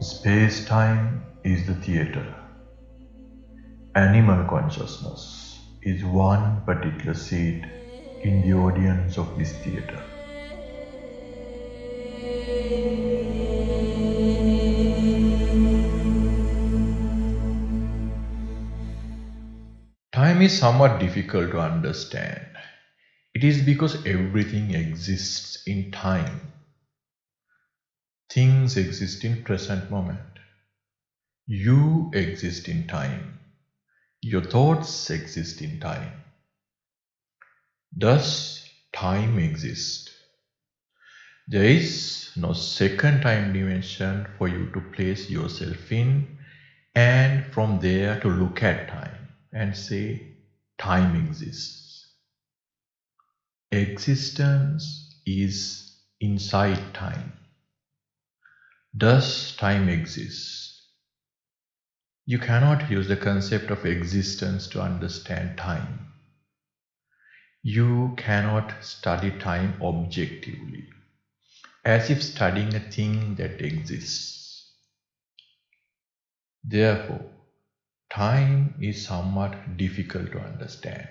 Space-time is the theater. Animal consciousness is one particular seat in the audience of this theater. Time is somewhat difficult to understand. It is because everything exists in time. Things exist in present moment. You exist in time. Your thoughts exist in time. Does time exist? There is no second time dimension for you to place yourself in and from there to look at time and say time exists. Existence is inside time. Does time exist? You cannot use the concept of existence to understand time. You cannot study time objectively, as if studying a thing that exists. Therefore, time is somewhat difficult to understand.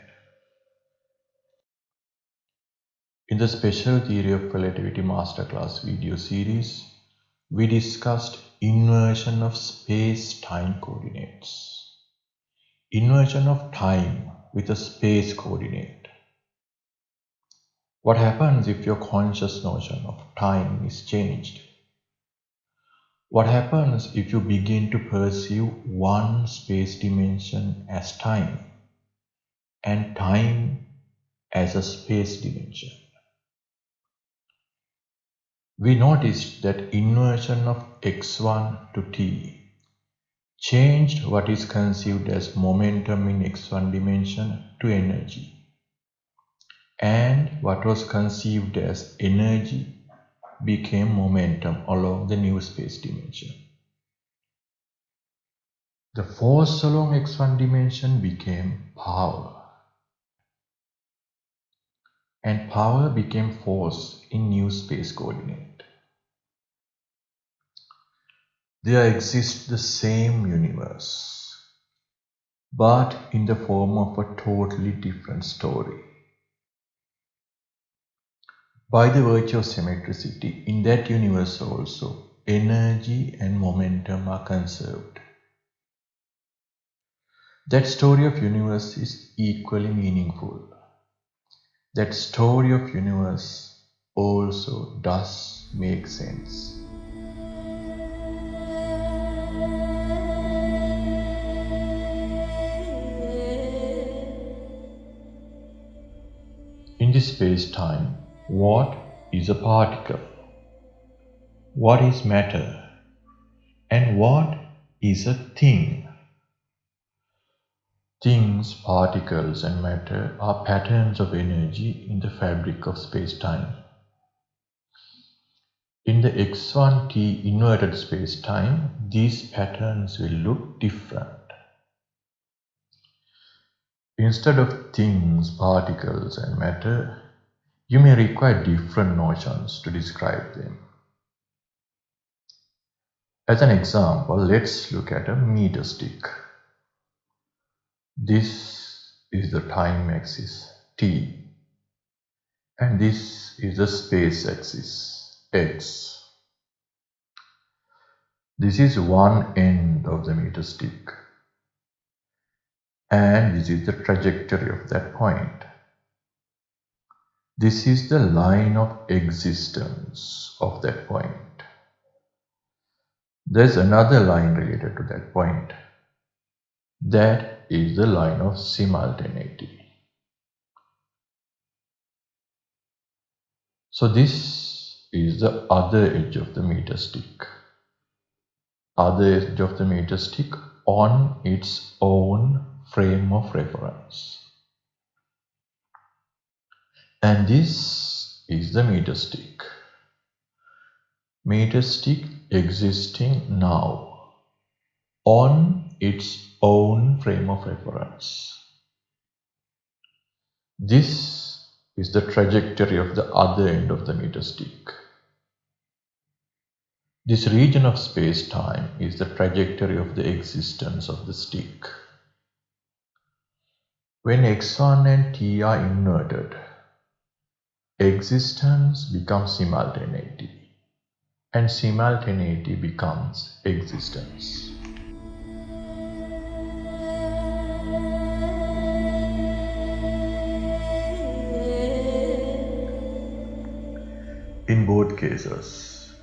In the Special Theory of Relativity Masterclass video series, we discussed inversion of space-time coordinates. Inversion of time with a space coordinate. What happens if your conscious notion of time is changed? What happens if you begin to perceive one space dimension as time and time as a space dimension? We noticed that inversion of x1 to t changed what is conceived as momentum in x1 dimension to energy, and what was conceived as energy became momentum along the new space dimension. The force along x1 dimension became power, and power became force in new space coordinate. There exists the same universe, but in the form of a totally different story. By the virtue of symmetricity, in that universe also, energy and momentum are conserved. That story of universe is equally meaningful. That story of universe also does make sense. In this space-time, what is a particle? What is matter? And what is a thing? Things, particles, and matter are patterns of energy in the fabric of space-time. In the x1t inverted space-time, these patterns will look different. Instead of things, particles, and matter, you may require different notions to describe them. As an example, let's look at a meter stick. This is the time axis, t, and this is the space axis, x. This is one end of the meter stick, and this is the trajectory of that point. This is the line of existence of that point. There's another line related to that point. That is the line of simultaneity. So this is the other edge of the meter stick. Other edge of the meter stick on its own frame of reference. And this is the meter stick. Meter stick existing now on its own frame of reference. This is the trajectory of the other end of the meter stick. This region of space-time is the trajectory of the existence of the stick. When x1 and t are inverted, existence becomes simultaneity, and simultaneity becomes existence. In both cases,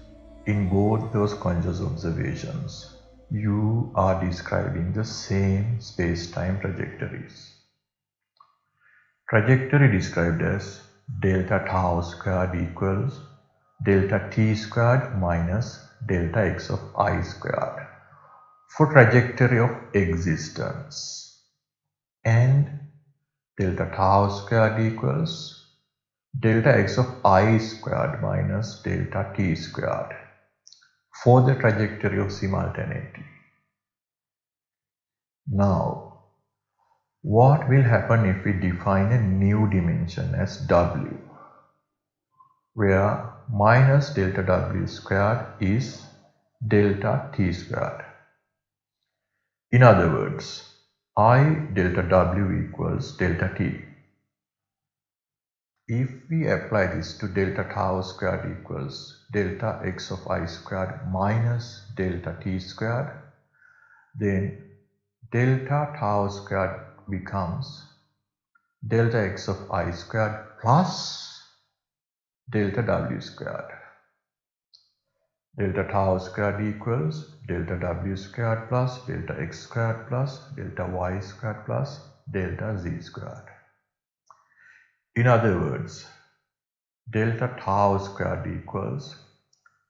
in both those conscious observations, you are describing the same space-time trajectories. Trajectory described as delta tau squared equals delta t squared minus delta x of I squared for trajectory of existence, and delta tau squared equals delta x of I squared minus delta t squared for the trajectory of simultaneity. Now, what will happen if we define a new dimension as w, where minus delta w squared is delta t squared? In other words, I delta w equals delta t. If we apply this to delta tau squared equals delta x of I squared minus delta t squared, then delta tau squared becomes delta x of I squared plus delta w squared. Delta tau squared equals delta w squared plus delta x squared plus delta y squared plus delta z squared. In other words, delta tau squared equals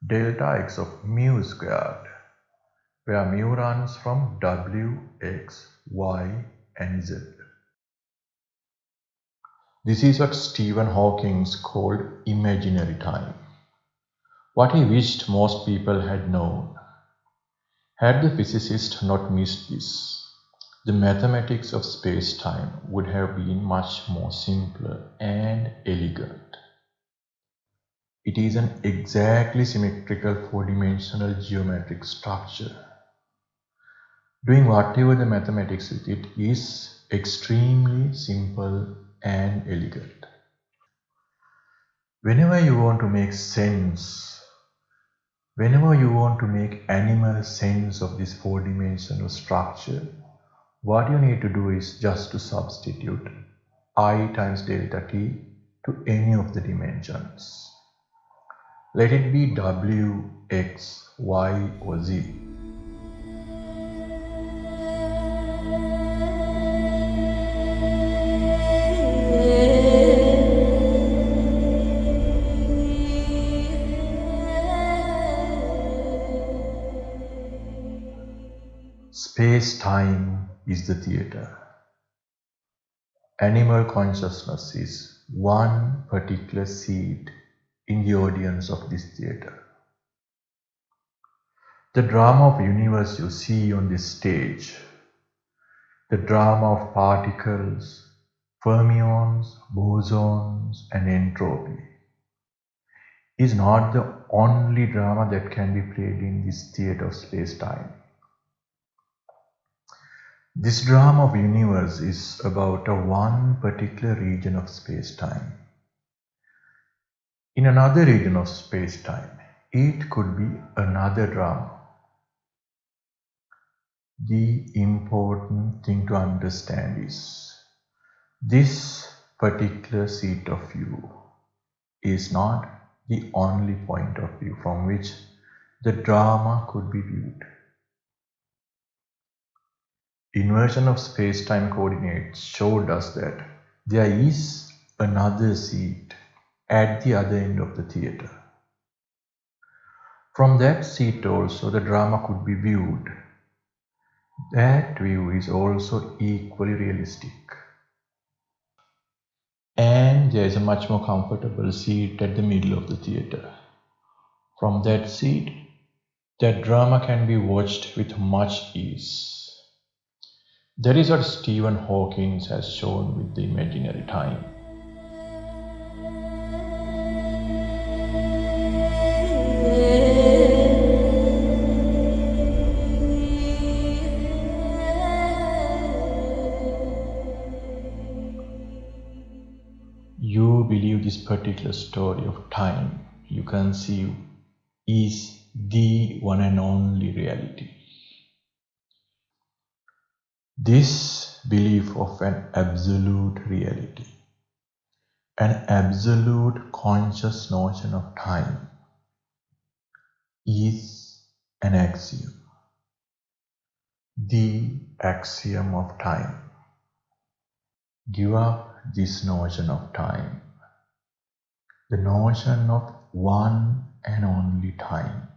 delta x of mu squared, where mu runs from w, x, y, and z. This is what Stephen Hawking called imaginary time. What he wished most people had known. Had the physicist not missed this, the mathematics of space-time would have been much more simpler and elegant. It is an exactly symmetrical four-dimensional geometric structure. Doing whatever the mathematics with it is extremely simple and elegant. Whenever you want to make sense, whenever you want to make animal sense of this four-dimensional structure, what you need to do is just to substitute I times delta t to any of the dimensions. Let it be w, x, y, or z. Space-time is the theater. Animal consciousness is one particular seat in the audience of this theater. The drama of universe you see on this stage, the drama of particles, fermions, bosons, and entropy, is not the only drama that can be played in this theater of space-time. This drama of universe is about one particular region of space-time. In another region of space-time, it could be another drama. The important thing to understand is this particular seat of view is not the only point of view from which the drama could be viewed. Inversion of space-time coordinates showed us that there is another seat at the other end of the theater. From that seat also the drama could be viewed. That view is also equally realistic. And there is a much more comfortable seat at the middle of the theater. From that seat, that drama can be watched with much ease. That is what Stephen Hawking has shown with the imaginary time. this particular story of time you conceive is the one and only reality. This belief of an absolute reality, an absolute conscious notion of time, is an axiom. The axiom of time. Give up this notion of time, the notion of one and only time,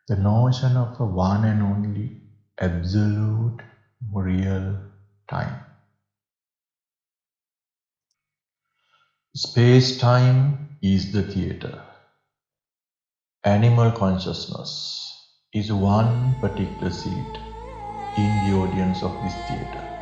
the notion of a one and only absolute real time. Space-time is the theater. Animal consciousness is one particular seat in the audience of this theater.